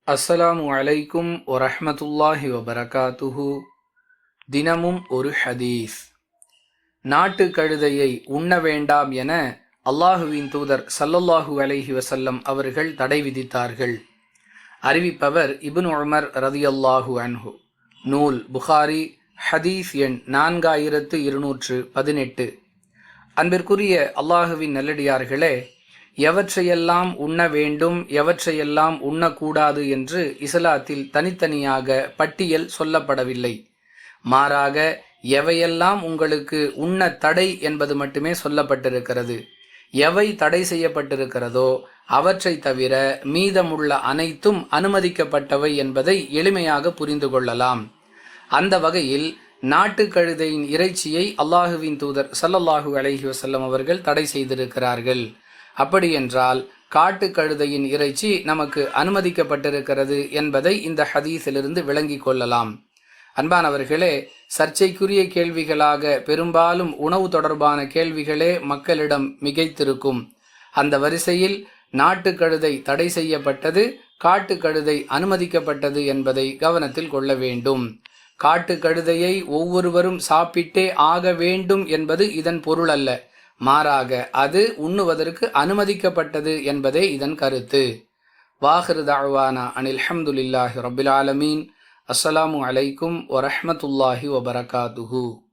அஸ்ஸலாமு அலைக்கும் வரஹ்மத்துல்லாஹி வபரகாத்துஹு. தினமும் ஒரு ஹதீஸ். நாட்டு கழுதையை உண்ண வேண்டாம் என அல்லாஹுவின் தூதர் ஸல்லல்லாஹு அலைஹி வஸல்லம் அவர்கள் தடை விதித்தார்கள். அறிவிப்பவர் இப்னு உமர் ரதியல்லாஹு அன்ஹு. நூல் புகாரி, ஹதீஸ் எண் 4218. அன்பிற்குரிய அல்லாஹுவின் நல்லடியார்களே, எவற்றையெல்லாம் உண்ண வேண்டும், எவற்றையெல்லாம் உண்ணக்கூடாது என்று இஸ்லாத்தில் தனித்தனியாக பட்டியல் சொல்லப்படவில்லை. மாறாக எவையெல்லாம் உங்களுக்கு உண்ண தடை என்பது மட்டுமே சொல்லப்பட்டிருக்கிறது. எவை தடை செய்யப்பட்டிருக்கிறதோ அவற்றை தவிர மீதமுள்ள அனைத்தும் அனுமதிக்கப்பட்டவை என்பதை எளிமையாக புரிந்து கொள்ளலாம். அந்த வகையில் நாட்டு கழுதையின் இறைச்சியை அல்லாஹுவின் தூதர் ஸல்லல்லாஹு அலைஹி வஸல்லம் அவர்கள் தடை செய்திருக்கிறார்கள். அப்படியென்றால் காட்டு கழுதையின் இறைச்சி நமக்கு அனுமதிக்கப்பட்டிருக்கிறது என்பதை இந்த ஹதீஸிலிருந்து விளங்கிக் கொள்ளலாம். அன்பானவர்களே, சர்ச்சைக்குரிய கேள்விகளாக பெரும்பாலும் உணவு தொடர்பான கேள்விகளே மக்களிடம் மிகைத்திருக்கும். அந்த வரிசையில் நாட்டு கழுதை தடை செய்யப்பட்டது, காட்டு கழுதை அனுமதிக்கப்பட்டது என்பதை கவனத்தில் கொள்ள வேண்டும். காட்டு கழுதையை ஒவ்வொருவரும் சாப்பிட்டே ஆக வேண்டும் என்பது இதன் பொருள் அல்ல. மாறாக அது உண்ணுவதற்கு அனுமதிக்கப்பட்டது என்பதே இதன் கருத்து. வாஹிரு தஅவானா அனில் ஹம்துலில்லாஹி ரப்பில் ஆலமீன். அஸ்ஸலாமு அலைக்கும் வரஹ்மத்துல்லாஹி வபரகாத்துஹு.